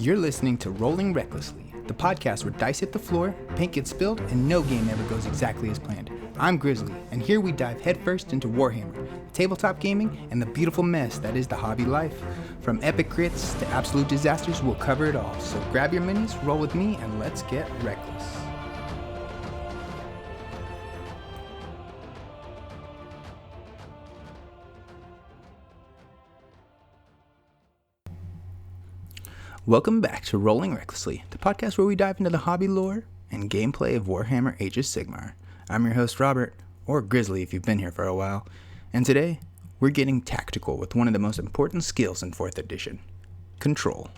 You're listening to Rolling Recklessly, the podcast where dice hit the floor, paint gets spilled, and no game ever goes exactly as planned. I'm Grizzly, and here we dive headfirst into Warhammer, tabletop gaming, and the beautiful mess that is the hobby life. From epic crits to absolute disasters, we'll cover it all. So grab your minis, roll with me, and let's get reckless. Welcome back to Rolling Recklessly, the podcast where we dive into the hobby lore and gameplay of Warhammer Age of Sigmar. I'm your host Robert, or Grizzly if you've been here for a while, and today we're getting tactical with one of the most important skills in 4th edition, Control.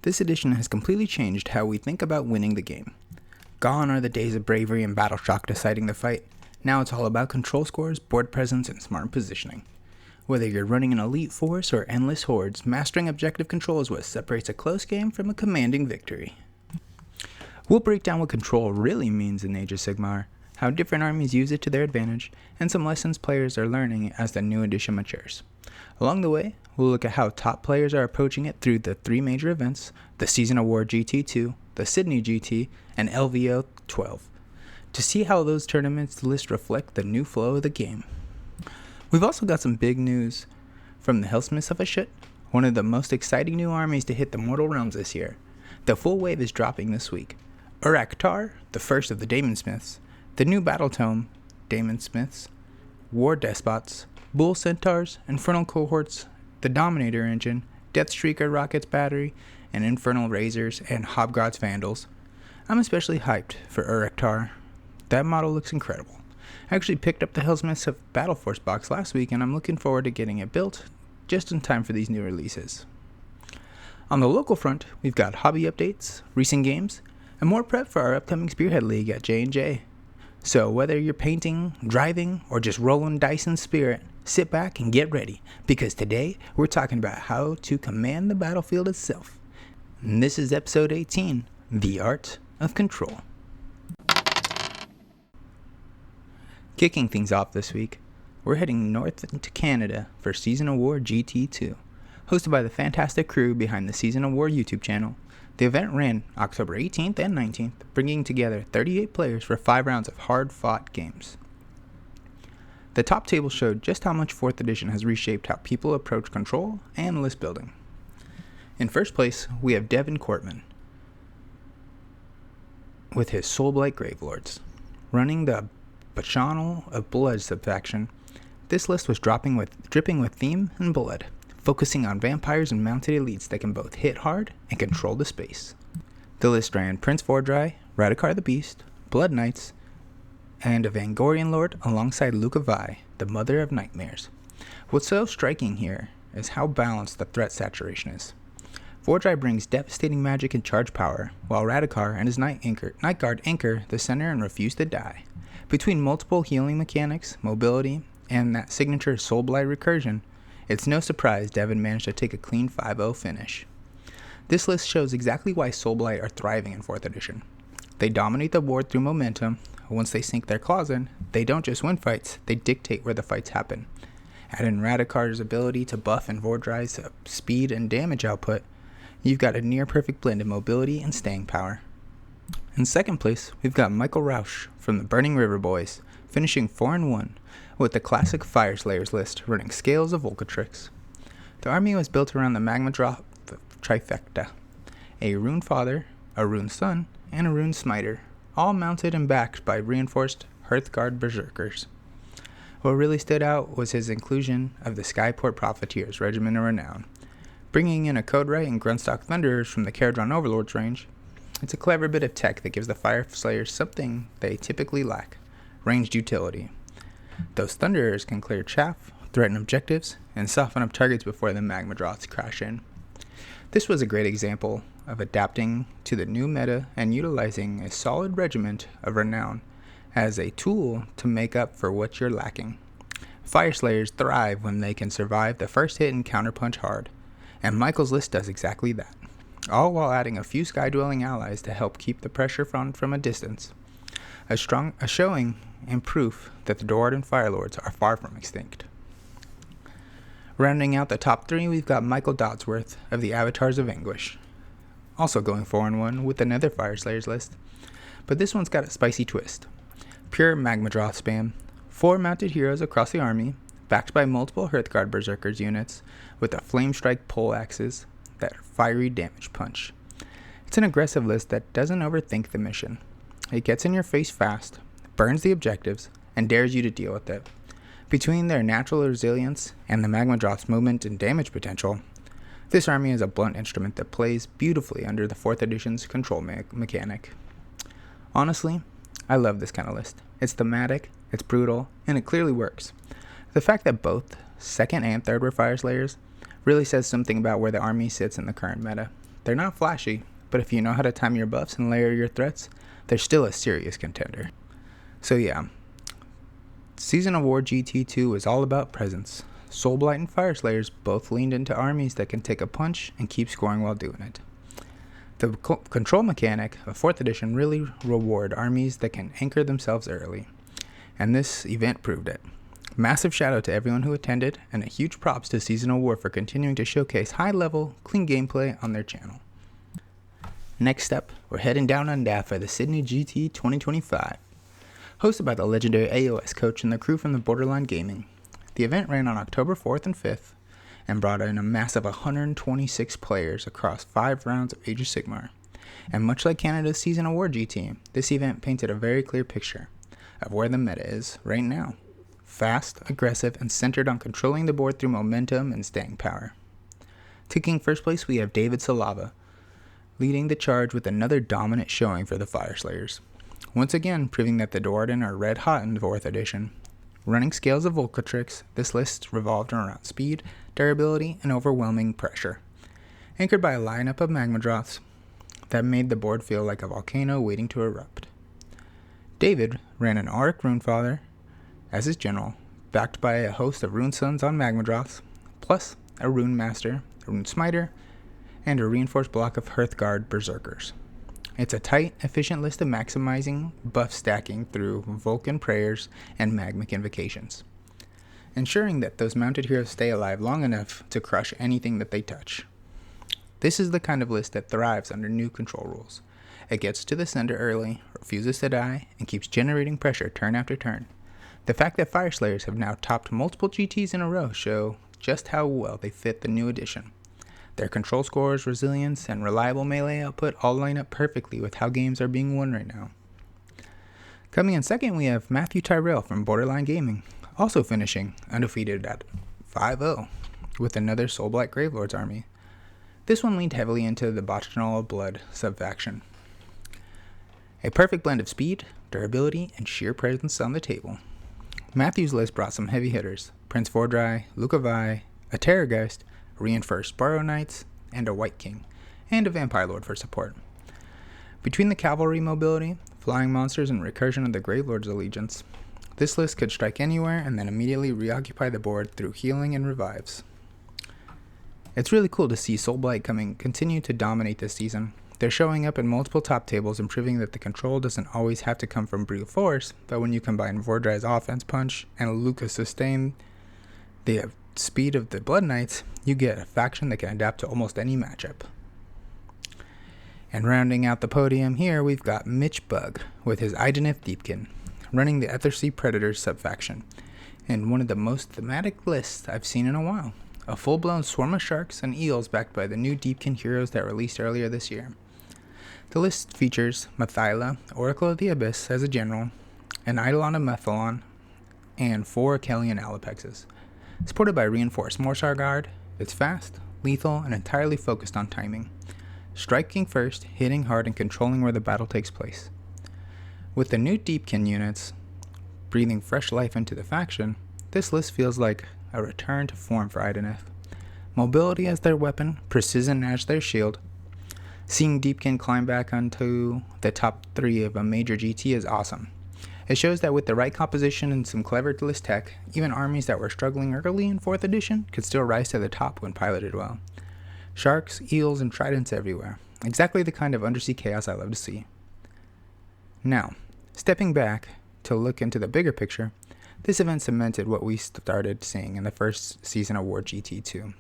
This edition has completely changed how we think about winning the game. Gone are the days of bravery and battle shock deciding the fight. Now it's all about control scores, board presence, and smart positioning. Whether you're running an elite force or endless hordes, mastering objective control is what separates a close game from a commanding victory. We'll break down what control really means in Age of Sigmar, how different armies use it to their advantage, and some lessons players are learning as the new edition matures. Along the way, we'll look at how top players are approaching it through the 3 major events, the Season of War GT2, the Sydney GT, and LVO XII, to see how those tournaments lists reflect the new flow of the game. We've also got some big news from the Hellsmiths of Hashut, one of the most exciting new armies to hit the Mortal Realms this year. The full wave is dropping this week. Urkhan, the first of the daemonsmiths, the new battle tome, daemonsmiths, war despots, bull centaurs, infernal cohorts, the dominator engine, deathstreaker rockets battery, and infernal razors and hobgods vandals. I'm especially hyped for Urkhan. That model looks incredible. I actually picked up the Hellsmiths of Battleforce box last week, and I'm looking forward to getting it built just in time for these new releases. On the local front, we've got hobby updates, recent games, and more prep for our upcoming Spearhead League at J&J. So whether you're painting, driving, or just rolling dice in spirit, sit back and get ready, because today we're talking about how to command the battlefield itself. And this is episode 18, The Art of Control. Kicking things off this week, we're heading north into Canada for Season of War GT2. Hosted by the fantastic crew behind the Season of War YouTube channel, the event ran October 18th and 19th, bringing together 38 players for 5 rounds of hard-fought games. The top table showed just how much 4th edition has reshaped how people approach control and list building. In first place, we have Devin Cortman with his Soulblight Gravelords, running the Bacchanal of Blood subfaction. This list was dripping with theme and blood, focusing on vampires and mounted elites that can both hit hard and control the space. The list ran Prince Vordry, Radikar the Beast, Blood Knights, and a Varanguard Lord alongside Luca Vi, the Mother of Nightmares. What's so striking here is how balanced the threat saturation is. Vordry brings devastating magic and charge power, while Radikar and his Nightguard anchor the center and refuse to die. Between multiple healing mechanics, mobility, and that signature Soulblight recursion, it's no surprise Devin managed to take a clean 5-0 finish. This list shows exactly why Soulblight are thriving in 4th edition. They dominate the board through momentum. Once they sink their claws in, they don't just win fights, they dictate where the fights happen. Add in Radikar's ability to buff and Vordry's speed and damage output, you've got a near-perfect blend of mobility and staying power. In second place, we've got Michael Rausch from the Burning River Boys, finishing 4-1 with the classic Fire Slayers list running Scales of Volcatrix. The army was built around the Magma Drop trifecta, a Rune Father, a Rune Son, and a Rune Smiter, all mounted and backed by reinforced Hearthguard Berserkers. What really stood out was his inclusion of the Skyport Profiteers Regiment of Renown, bringing in a Codewright and Grunstock Thunderers from the Caradron Overlord's range. It's a clever bit of tech that gives the Fire Slayers something they typically lack, ranged utility. Those Thunderers can clear chaff, threaten objectives, and soften up targets before the Magma Drops crash in. This was a great example of adapting to the new meta and utilizing a solid regiment of renown as a tool to make up for what you're lacking. Fire Slayers thrive when they can survive the first hit and counterpunch hard, and Michael's list does exactly that, all while adding a few sky-dwelling allies to help keep the pressure from a distance. A showing and proof that the Doradin Firelords are far from extinct. Rounding out the top 3, we've got Michael Dodsworth of the Avatars of Anguish. Also going 4-1 with another Fireslayers list, but this one's got a spicy twist. Pure Magmadroth spam, 4 mounted heroes across the army, backed by multiple Hearthguard Berserkers units, with a Flame Strike pole axes that fiery damage punch. It's an aggressive list that doesn't overthink the mission. It gets in your face fast, burns the objectives, and dares you to deal with it. Between their natural resilience and the Magmadroth's movement and damage potential, this army is a blunt instrument that plays beautifully under the 4th edition's control mechanic. Honestly, I love this kind of list. It's thematic, it's brutal, and it clearly works. The fact that both 2nd and 3rd were Fireslayers really says something about where the army sits in the current meta. They're not flashy, but if you know how to time your buffs and layer your threats, they're still a serious contender. So yeah, Season of War GT2 is all about presence. Soulblight and Fireslayers both leaned into armies that can take a punch and keep scoring while doing it. The control mechanic of 4th edition really reward armies that can anchor themselves early, and this event proved it. Massive shout out to everyone who attended, and a huge props to Season of War for continuing to showcase high-level, clean gameplay on their channel. Next up, we're heading down on DAF for the Sydney GT 2025. Hosted by the legendary AOS coach and the crew from the Borderline Gaming. The event ran on October 4th and 5th, and brought in a massive 126 players across 5 rounds of Age of Sigmar. And much like Canada's Season of War GT, this event painted a very clear picture of where the meta is right now. Fast, aggressive, and centered on controlling the board through momentum and staying power. Taking first place, we have David Salava, leading the charge with another dominant showing for the Fireslayers. Once again, proving that the Duardin are red hot in 4th edition. Running scales of Volcatrix, this list revolved around speed, durability, and overwhelming pressure. Anchored by a lineup of Magmadroths that made the board feel like a volcano waiting to erupt. David ran an Auric Runefather as his general, backed by a host of Rune Sons on Magmadroths, plus a Rune Master, a Rune Smiter, and a reinforced block of Hearthguard Berserkers. It's a tight, efficient list of maximizing buff stacking through Vulcan Prayers and Magmic Invocations, ensuring that those mounted heroes stay alive long enough to crush anything that they touch. This is the kind of list that thrives under new control rules. It gets to the center early, refuses to die, and keeps generating pressure turn after turn. The fact that Fireslayers have now topped multiple GTs in a row show just how well they fit the new edition. Their control scores, resilience, and reliable melee output all line up perfectly with how games are being won right now. Coming in second, we have Matthew Tyrell from Borderline Gaming, also finishing undefeated at 5-0 with another Soulblight Gravelords army. This one leaned heavily into the Bacchanal of Blood sub-faction. A perfect blend of speed, durability, and sheer presence on the table. Matthew's list brought some heavy hitters: Prince Vordry, Lucavi, a Terrorgeist, reinforced Borrow Knights, and a White King, and a Vampire Lord for support. Between the cavalry mobility, flying monsters, and recursion of the Gravelord's allegiance, this list could strike anywhere and then immediately reoccupy the board through healing and revives. It's really cool to see Soulblight continue to dominate this season. They're showing up in multiple top tables and proving that the control doesn't always have to come from brute force, but when you combine Vordry's offense punch and Luca's sustain the speed of the Blood Knights, you get a faction that can adapt to almost any matchup. And rounding out the podium here, we've got Mitch Bug with his Idenith Deepkin, running the Ethersea Predators subfaction, and one of the most thematic lists I've seen in a while. A full-blown swarm of sharks and eels backed by the new Deepkin heroes that released earlier this year. The list features Mathyla, Oracle of the Abyss as a general, an Eidolon of Methalon, and 4 Kellian Alapexes. Supported by reinforced Morsar Guard, it's fast, lethal, and entirely focused on timing. Striking first, hitting hard, and controlling where the battle takes place. With the new Deepkin units breathing fresh life into the faction, this list feels like a return to form for Idenith. Mobility as their weapon, precision as their shield. Seeing Deepkin climb back onto the top 3 of a major GT is awesome. It shows that with the right composition and some clever list tech, even armies that were struggling early in 4th edition could still rise to the top when piloted well. Sharks, eels, and tridents everywhere. Exactly the kind of undersea chaos I love to see. Now, stepping back to look into the bigger picture, This event cemented what we started seeing in the first season of War GT2.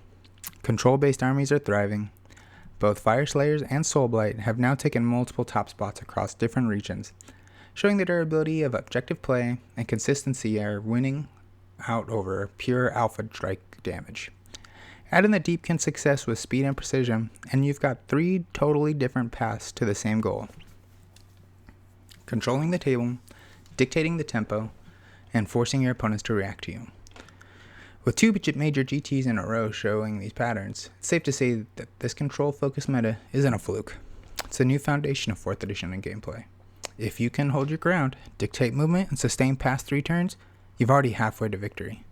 Control-based armies are thriving. Both Fire Slayers and Soulblight have now taken multiple top spots across different regions, showing the durability of objective play and consistency are winning out over pure alpha strike damage. Add in the Deepkin success with speed and precision, and you've got 3 totally different paths to the same goal. Controlling the table, dictating the tempo, and forcing your opponents to react to you. With 2 major GTs in a row showing these patterns, it's safe to say that this control-focused meta isn't a fluke. It's a new foundation of 4th edition in gameplay. If you can hold your ground, dictate movement, and sustain past 3 turns, you've already halfway to victory.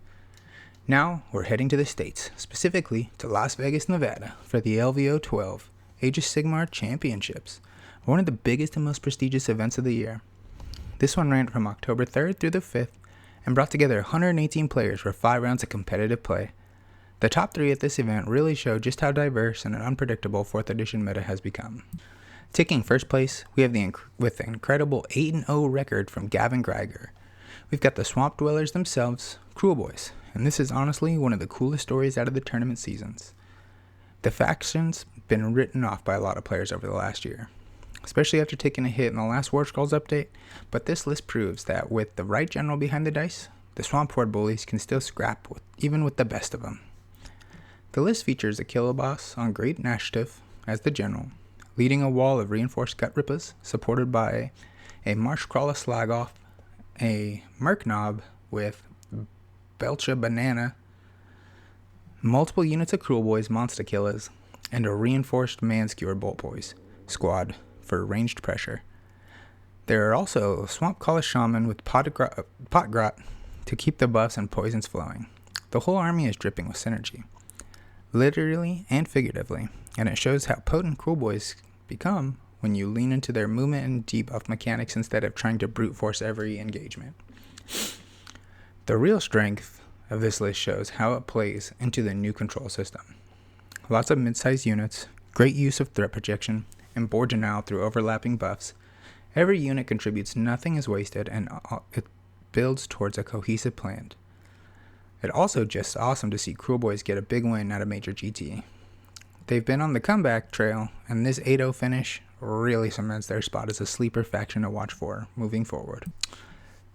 Now, we're heading to the States, specifically to Las Vegas, Nevada, for the LVO XII Age of Sigmar Championships, one of the biggest and most prestigious events of the year. This one ran from October 3rd through the 5th and brought together 118 players for 5 rounds of competitive play. The top 3 at this event really show just how diverse and unpredictable 4th edition meta has become. Taking first place, we have with the incredible 8-0 record from Gavin Greiger. We've got the Swamp Dwellers themselves, Cruel Boys, and this is honestly one of the coolest stories out of the tournament seasons. The faction's been written off by a lot of players over the last year, especially after taking a hit in the last War Scrolls update, but this list proves that with the right general behind the dice, the Swamp Horde bullies can still scrap even with the best of them. The list features a killer boss on Great Initiative as the general, leading a wall of reinforced gut rippers supported by a Marsh Crawler Slagoff, a Merc Knob with Belcha Banana, multiple units of Cruel Boys Monster Killers, and a reinforced Man-Skewer Bolt Boys squad for ranged pressure. There are also Swamp Collar Shaman with Pot Grot to keep the buffs and poisons flowing. The whole army is dripping with synergy, literally and figuratively, and it shows how potent Cruel Boys become when you lean into their movement and debuff mechanics instead of trying to brute force every engagement. The real strength of this list shows how it plays into the new control system. Lots of mid-sized units, great use of threat projection, and board denial through overlapping buffs. Every unit contributes, nothing is wasted, and it builds towards a cohesive plan. It's also just awesome to see Cruel Boys get a big win at a major GT. They've been on the comeback trail, and this 8-0 finish really cements their spot as a sleeper faction to watch for moving forward.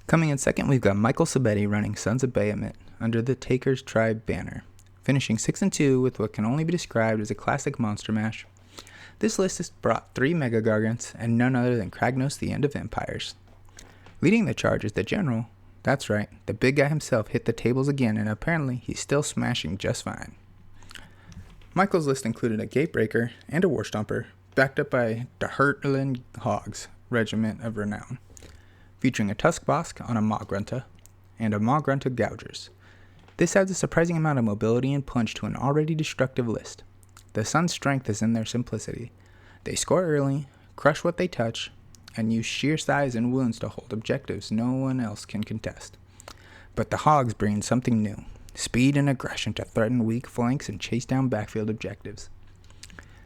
Coming in second, we've got Michael Sabetti running Sons of Bahamut under the Taker's Tribe banner, finishing 6-2 with what can only be described as a classic monster mash. This list has brought 3 Mega Gargants and none other than Kragnos the End of Empires. Leading the charge is the General. That's right, the big guy himself hit the tables again, and apparently he's still smashing just fine. Michael's list included a Gatebreaker and a War Stomper, backed up by the Hurtland Hogs Regiment of Renown, featuring a Tusk Bosk on a Maw Grunta and a Maw Grunta Gougers. This adds a surprising amount of mobility and punch to an already destructive list. The Sun's strength is in their simplicity. They score early, crush what they touch, and use sheer size and wounds to hold objectives no one else can contest. But the Hogs bring something new, speed and aggression to threaten weak flanks and chase down backfield objectives.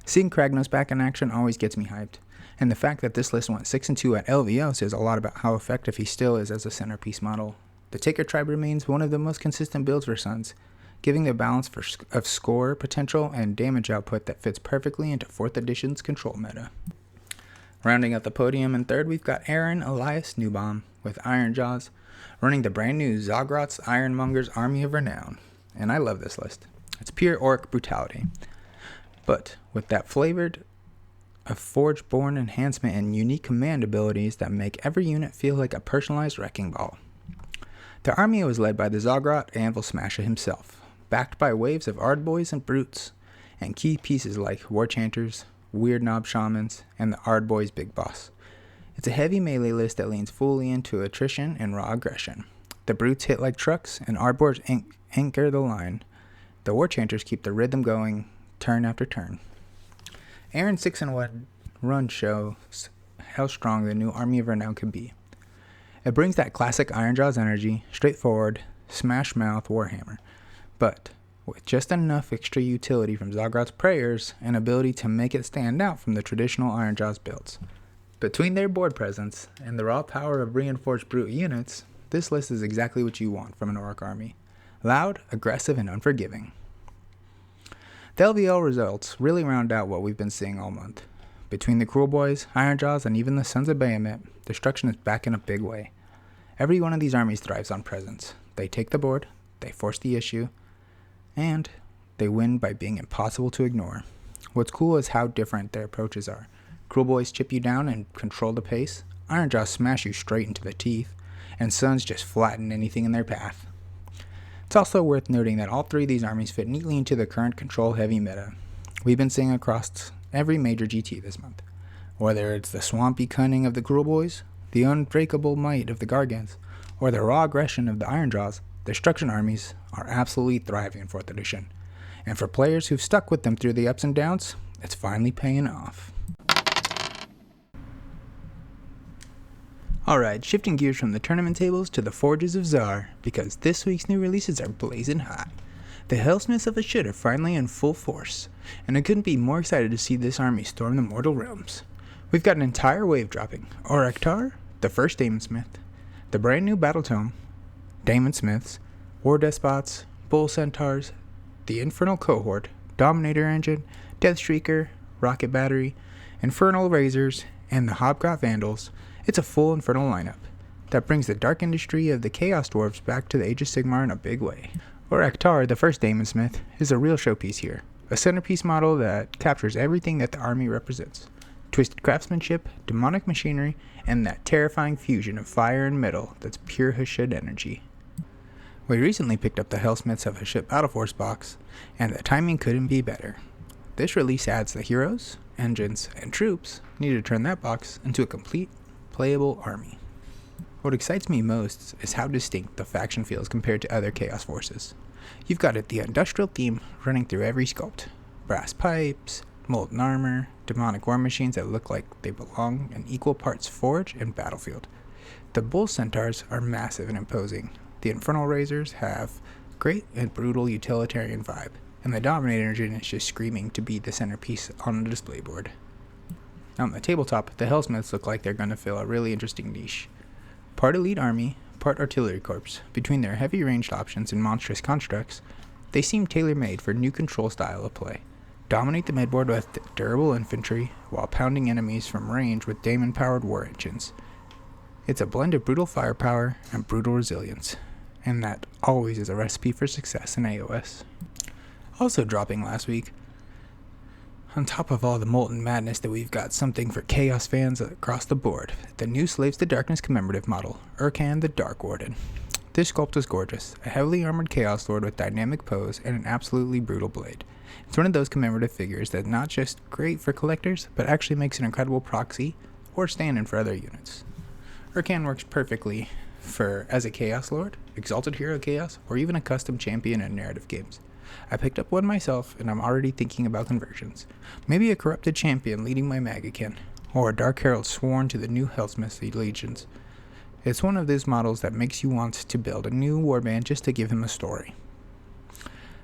Seeing Kragnos back in action always gets me hyped, and the fact that this list went 6-2 at LVO says a lot about how effective he still is as a centerpiece model. The Taker Tribe remains one of the most consistent builds for Suns, giving the balance of score potential and damage output that fits perfectly into 4th edition's control meta. Rounding out the podium in third, we've got Aaron Elias Newbaum with Iron Jaws, running the brand new Zogrot's Ironmonger's Army of Renown. And I love this list. It's pure orc brutality, but with that flavored of Forge-born enhancement and unique command abilities that make every unit feel like a personalized wrecking ball. The army was led by the Zogrot Anvil Smasher himself, backed by waves of Ardboys and Brutes, and key pieces like War Chanters, Weird Knob Shamans, and the Ardboys Big Boss. It's a heavy melee list that leans fully into attrition and raw aggression. The Brutes hit like trucks, and Ardboys anchor the line. The War Chanters keep the rhythm going turn after turn. Aaron's 6-1 run shows how strong the new Army of Renown can be. It brings that classic Ironjaw's energy, straightforward, smash mouth Warhammer, but with just enough extra utility from Zogrot's prayers and ability to make it stand out from the traditional Ironjaw's builds. Between their board presence and the raw power of reinforced brute units, this list is exactly what you want from an orc army. Loud, aggressive, and unforgiving. The LVO results really round out what we've been seeing all month. Between the Cruel Boys, Ironjaws, and even the Sons of Bahamut, destruction is back in a big way. Every one of these armies thrives on presence. They take the board, they force the issue, and they win by being impossible to ignore. What's cool is how different their approaches are. Cruel Boys chip you down and control the pace, Ironjaws smash you straight into the teeth, and Sons just flatten anything in their path. It's also worth noting that all three of these armies fit neatly into the current control-heavy meta we've been seeing across every major GT this month. Whether it's the swampy cunning of the Cruel Boys, the unbreakable might of the Gargants, or the raw aggression of the Ironjaws, destruction armies are absolutely thriving in 4th edition. And for players who've stuck with them through the ups and downs, it's finally paying off. Alright, shifting gears from the tournament tables to the Forges of Zar, because this week's new releases are blazing hot. The Hellsmiths of Hashut are finally in full force, and I couldn't be more excited to see this army storm the mortal realms. We've got an entire wave dropping: Urkhan, the first daemonsmith, the brand new battle tome, daemonsmiths, war despots, bull centaurs, the infernal cohort, dominator engine, deathstreaker, rocket battery, infernal razors, and the hobgrot vandals. It's a full infernal lineup that brings the dark industry of the Chaos Dwarves back to the Age of Sigmar in a big way. Urkhan, the first daemonsmith, is a real showpiece here, a centerpiece model that captures everything that the army represents: twisted craftsmanship, demonic machinery, and that terrifying fusion of fire and metal that's pure Hashut energy. We recently picked up the Hellsmiths of Hashut Battle Force box, and the timing couldn't be better. This release adds the heroes, engines, and troops needed to turn that box into a complete playable army. What excites me most is how distinct the faction feels compared to other Chaos Forces. You've got the industrial theme running through every sculpt: brass pipes, molten armor, demonic war machines that look like they belong in equal parts forge and battlefield. The bull centaurs are massive and imposing. The infernal razors have great and brutal utilitarian vibe, and the dominator engine is just screaming to be the centerpiece on the display board. On the tabletop, the Hellsmiths look like they're going to fill a really interesting niche. Part elite army, part artillery corps. Between their heavy ranged options and monstrous constructs, they seem tailor-made for new control style of play. Dominate the midboard with durable infantry, while pounding enemies from range with daemon-powered war engines. It's a blend of brutal firepower and brutal resilience, and that always is a recipe for success in AOS. Also dropping last week, on top of all the molten madness that we've got something for Chaos fans across the board, the new Slaves to Darkness commemorative model, Urkhan the Dark Warden. This sculpt is gorgeous, a heavily armored Chaos Lord with dynamic pose and an absolutely brutal blade. It's one of those commemorative figures that's not just great for collectors, but actually makes an incredible proxy or stand-in for other units. Urkhan works perfectly as a Chaos Lord, Exalted Hero Chaos, or even a custom champion in narrative games. I picked up one myself, and I'm already thinking about conversions. Maybe a corrupted champion leading my Magakin, or a Dark Herald sworn to the new Hellsmiths legions. It's one of those models that makes you want to build a new warband just to give him a story.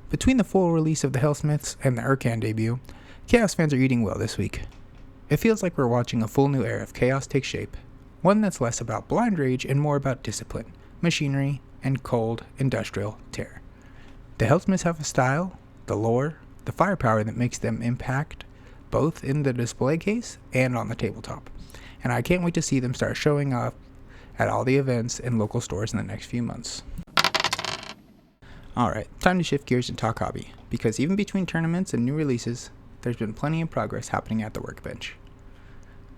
Between the full release of the Hellsmiths and the Urkhan debut, Chaos fans are eating well this week. It feels like we're watching a full new era of Chaos take shape, one that's less about blind rage and more about discipline, machinery, and cold, industrial terror. The Hellsmiths have a style, the lore, the firepower that makes them impact both in the display case and on the tabletop, and I can't wait to see them start showing up at all the events and local stores in the next few months. Alright, time to shift gears and talk hobby, because even between tournaments and new releases, there's been plenty of progress happening at the workbench.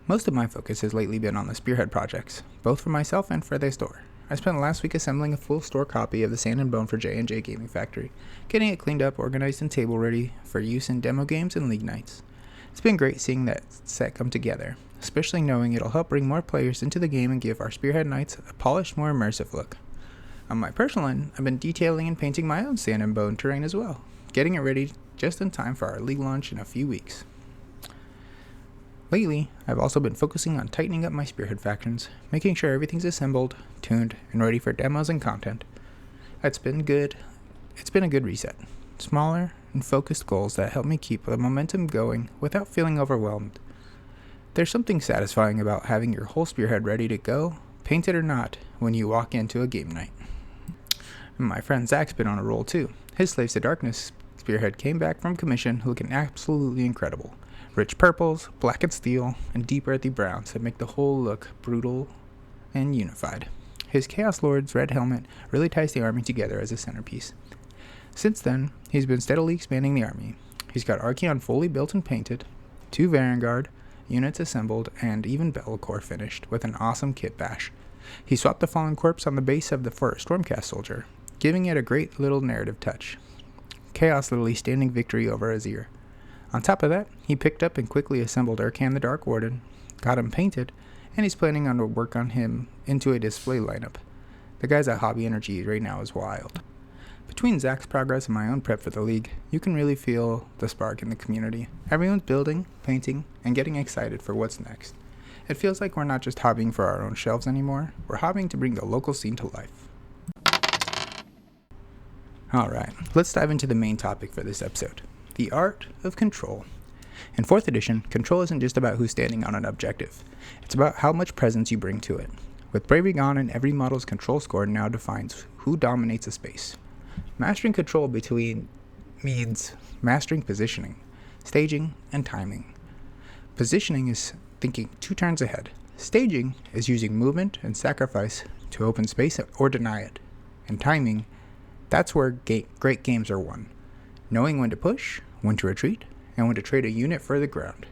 Most of my focus has lately been on the Spearhead projects, both for myself and for the store. I spent last week assembling a full store copy of the Sand and Bone for J&J Gaming Factory, getting it cleaned up, organized, and table ready for use in demo games and league nights. It's been great seeing that set come together, especially knowing it'll help bring more players into the game and give our Spearhead nights a polished, more immersive look. On my personal end, I've been detailing and painting my own Sand and Bone terrain as well, getting it ready just in time for our league launch in a few weeks. Lately, I've also been focusing on tightening up my Spearhead factions, making sure everything's assembled, tuned, and ready for demos and content. It's been good. It's been a good reset. Smaller and focused goals that help me keep the momentum going without feeling overwhelmed. There's something satisfying about having your whole Spearhead ready to go, painted or not, when you walk into a game night. My friend Zach's been on a roll too. His Slaves to Darkness Spearhead came back from commission looking absolutely incredible. Rich purples, black and steel, and deep earthy browns that make the whole look brutal and unified. His Chaos Lord's red helmet really ties the army together as a centerpiece. Since then, he's been steadily expanding the army. He's got Urkhan fully built and painted, 2 Varanguard units assembled, and even Be'lakor finished with an awesome kit bash. He swapped the fallen corpse on the base of the first Stormcast soldier, giving it a great little narrative touch. Chaos literally standing victory over his ear. On top of that, he picked up and quickly assembled Urkhan the Dark Warden, got him painted, and he's planning on to work on him into a display lineup. The guy's at hobby energy right now is wild. Between Zach's progress and my own prep for the league, you can really feel the spark in the community. Everyone's building, painting, and getting excited for what's next. It feels like we're not just hobbying for our own shelves anymore, we're hobbying to bring the local scene to life. Alright, let's dive into the main topic for this episode, the art of control. In 4th edition, control isn't just about who's standing on an objective, it's about how much presence you bring to it. With bravery gone and every model's control score now defines who dominates a space. Mastering control means mastering positioning, staging, and timing. Positioning is thinking 2 turns ahead. Staging is using movement and sacrifice to open space or deny it. And timing, that's where great games are won. Knowing when to push, when to retreat, and when to trade a unit for the ground.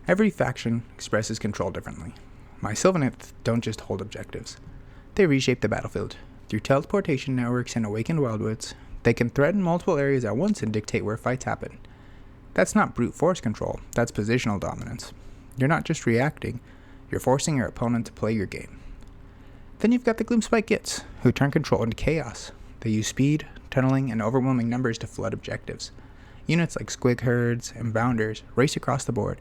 Every faction expresses control differently. My Sylvaneth don't just hold objectives. They reshape the battlefield. Through teleportation networks and awakened wildwoods, they can threaten multiple areas at once and dictate where fights happen. That's not brute force control, that's positional dominance. You're not just reacting, you're forcing your opponent to play your game. Then you've got the Gloomspike Gits, who turn control into chaos. They use speed, tunneling, and overwhelming numbers to flood objectives. Units like Squig Herds and Bounders race across the board,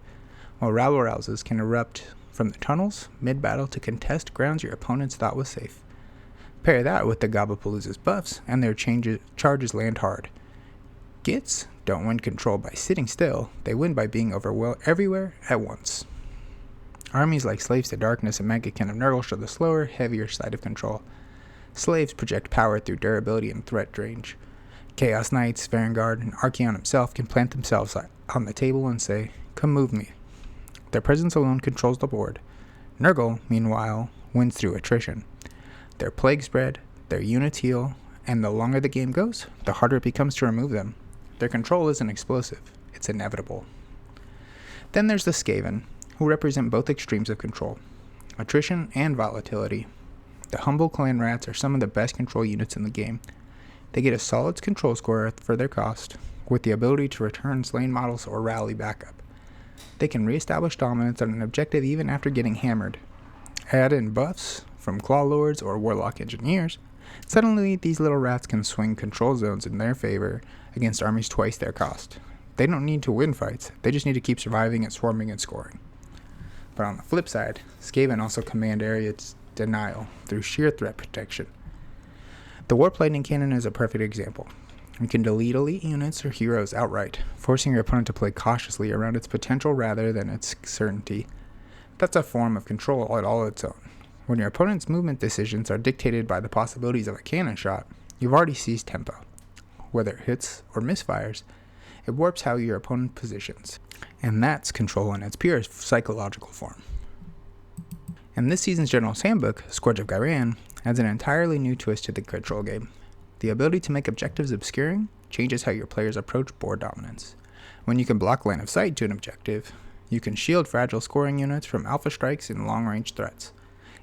while rabble-rousers can erupt from the tunnels mid-battle to contest grounds your opponents thought was safe. Pair that with the Gobapalooza's buffs, and their charges land hard. Gits don't win control by sitting still, they win by being everywhere at once. Armies like Slaves to Darkness and Megakin of Nurgle show the slower, heavier side of control. Slaves project power through durability and threat range. Chaos Knights, Varanguard, and Urkhan himself can plant themselves on the table and say, "Come move me." Their presence alone controls the board. Nurgle, meanwhile, wins through attrition. Their plague spread, their units heal, and the longer the game goes, the harder it becomes to remove them. Their control isn't explosive, it's inevitable. Then there's the Skaven, who represent both extremes of control, attrition and volatility. The humble clan rats are some of the best control units in the game. They get a solid control score for their cost, with the ability to return slain models or rally backup. They can reestablish dominance on an objective even after getting hammered. Add in buffs from Claw Lords or Warlock Engineers, suddenly these little rats can swing control zones in their favor against armies twice their cost. They don't need to win fights, they just need to keep surviving and swarming and scoring. But on the flip side, Skaven also command area denial through sheer threat protection. The Warp Lightning Cannon is a perfect example. You can delete elite units or heroes outright, forcing your opponent to play cautiously around its potential rather than its certainty. That's a form of control all its own. When your opponent's movement decisions are dictated by the possibilities of a cannon shot, you've already seized tempo. Whether it hits or misfires, it warps how your opponent positions. And that's control in its purest psychological form. And this season's General's Handbook, Scourge of Ghyran, adds an entirely new twist to the control game. The ability to make objectives obscuring changes how your players approach board dominance. When you can block line of sight to an objective, you can shield fragile scoring units from alpha strikes and long-range threats.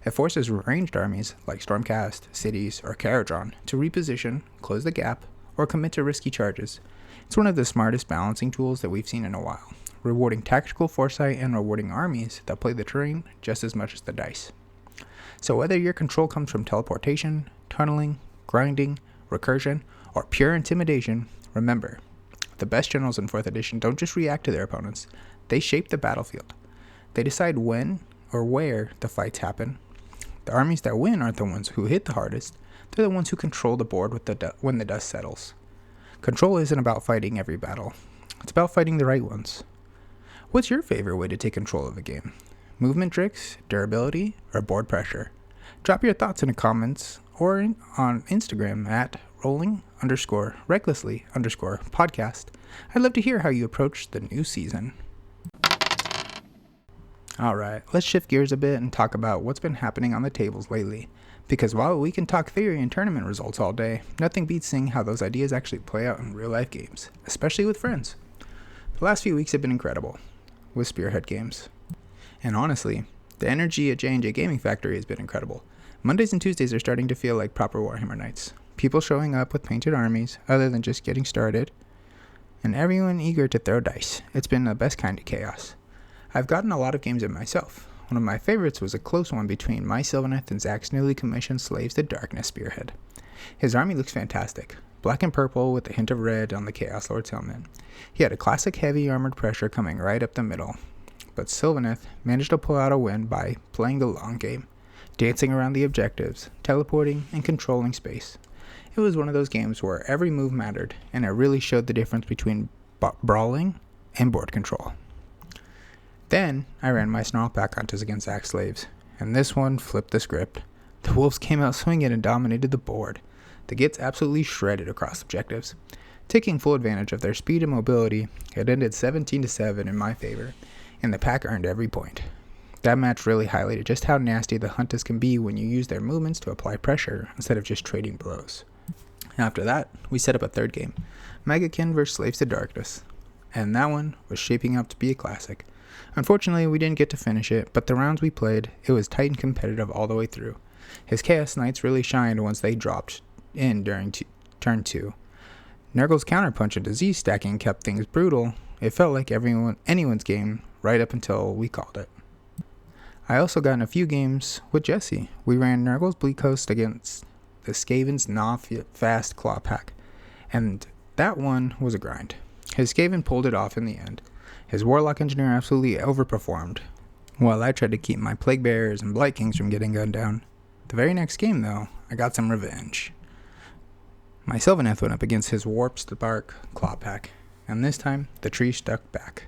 It forces ranged armies like Stormcast, Cities, or Caradron to reposition, close the gap, or commit to risky charges. It's one of the smartest balancing tools that we've seen in a while, rewarding tactical foresight and rewarding armies that play the terrain just as much as the dice. So whether your control comes from teleportation, tunneling, grinding, recursion, or pure intimidation, remember, the best generals in 4th edition don't just react to their opponents, they shape the battlefield. They decide when or where the fights happen. The armies that win aren't the ones who hit the hardest, they're the ones who control the board when the dust settles. Control isn't about fighting every battle, it's about fighting the right ones. What's your favorite way to take control of a game? movement tricks, durability, or board pressure? Drop your thoughts in the comments or on Instagram at rolling_recklessly_podcast. I'd love to hear how you approach the new season. Alright, let's shift gears a bit and talk about what's been happening on the tables lately. Because while we can talk theory and tournament results all day, nothing beats seeing how those ideas actually play out in real life games, especially with friends. The last few weeks have been incredible, with Spearhead games. And honestly, the energy at J&J Gaming Factory has been incredible. Mondays and Tuesdays are starting to feel like proper Warhammer nights. People showing up with painted armies, other than just getting started, and everyone eager to throw dice. It's been the best kind of chaos. I've gotten a lot of games in myself. One of my favorites was a close one between my Sylvaneth and Zach's newly commissioned Slaves to Darkness Spearhead. His army looks fantastic, black and purple with a hint of red on the Chaos Lord's helmet. He had a classic heavy armored pressure coming right up the middle, but Sylvaneth managed to pull out a win by playing the long game, dancing around the objectives, teleporting, and controlling space. It was one of those games where every move mattered, and it really showed the difference between brawling and board control. Then, I ran my Snarl Pack Hunters against Zach's Slaves, and this one flipped the script. The Wolves came out swinging and dominated the board. The Gits absolutely shredded across objectives. Taking full advantage of their speed and mobility, it ended 17-7 in my favor, and the pack earned every point. That match really highlighted just how nasty the Hunters can be when you use their movements to apply pressure instead of just trading blows. After that, we set up a third game, Megakin vs. Slaves to Darkness, and that one was shaping up to be a classic. Unfortunately, we didn't get to finish it, but the rounds we played, it was tight and competitive all the way through. His Chaos Knights really shined once they dropped in during turn 2. Nurgle's counterpunch and disease stacking kept things brutal. It felt like anyone's game right up until we called it. I also got in a few games with Jesse. We ran Nurgle's Bleak Host against the Skaven's Fast Claw Pack, and that one was a grind. His Skaven pulled it off in the end. His Warlock Engineer absolutely overperformed, while I tried to keep my Plague Bearers and Blight Kings from getting gunned down. The very next game, though, I got some revenge. My Sylvaneth went up against his Warp Spark Claw Pack, and this time, the tree stuck back.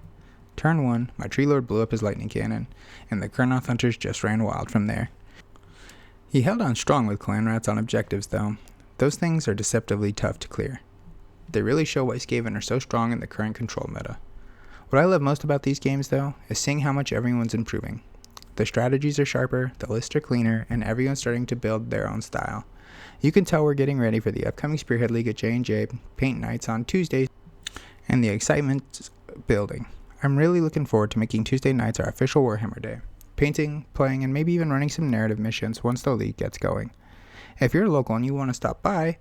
Turn 1, my Tree Lord blew up his lightning cannon, and the Kurnoth Hunters just ran wild from there. He held on strong with Clan Rats on objectives, though. Those things are deceptively tough to clear. They really show why Skaven are so strong in the current control meta. What I love most about these games, though, is seeing how much everyone's improving. The strategies are sharper, the lists are cleaner, and everyone's starting to build their own style. You can tell we're getting ready for the upcoming Spearhead League at J&J Paint Nights on Tuesdays, and the excitement's building. I'm really looking forward to making Tuesday nights our official Warhammer Day. Painting, playing, and maybe even running some narrative missions once the league gets going. If you're local and you want to stop by,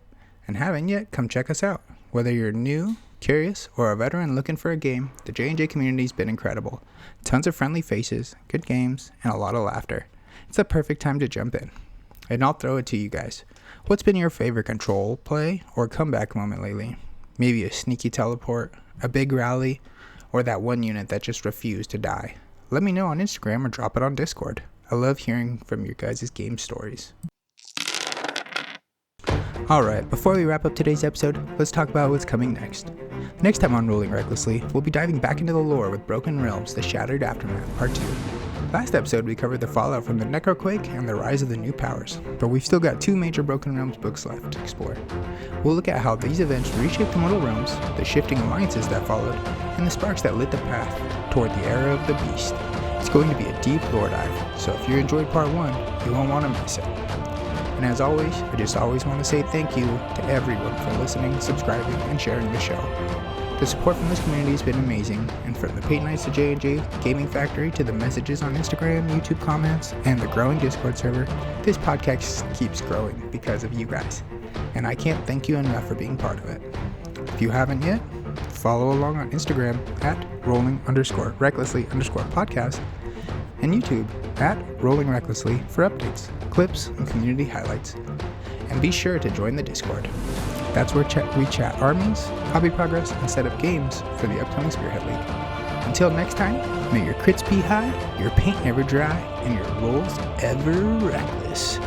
and haven't yet, come check us out. Whether you're new, curious, or a veteran looking for a game, the J&J community's been incredible. Tons of friendly faces, good games, and a lot of laughter. It's a perfect time to jump in. And I'll throw it to you guys. What's been your favorite control, play, or comeback moment lately? Maybe a sneaky teleport, a big rally, or that one unit that just refused to die. Let me know on Instagram or drop it on Discord. I love hearing from your guys' game stories. Alright, before we wrap up today's episode, let's talk about what's coming next. Next time on Rolling Recklessly, we'll be diving back into the lore with Broken Realms, The Shattered Aftermath, Part 2. Last episode, we covered the fallout from the Necroquake and the rise of the new powers, but we've still got 2 major Broken Realms books left to explore. We'll look at how these events reshaped the Mortal Realms, the shifting alliances that followed, and the sparks that lit the path toward the era of the Beast. It's going to be a deep lore dive, so if you enjoyed Part 1, you won't want to miss it. And as always, I just always want to say thank you to everyone for listening, subscribing, and sharing the show. The support from this community has been amazing, and from the Paint Nights to J&J Gaming Factory to the messages on Instagram, YouTube comments, and the growing Discord server, this podcast keeps growing because of you guys. And I can't thank you enough for being part of it. If you haven't yet, follow along on Instagram at rolling_recklessly_podcast and YouTube at Rolling Recklessly for updates, clips, and community highlights. And be sure to join the Discord. That's where we chat armies, hobby progress, and set up games for the upcoming Spearhead League. Until next time, may your crits be high, your paint never dry, and your rolls ever reckless.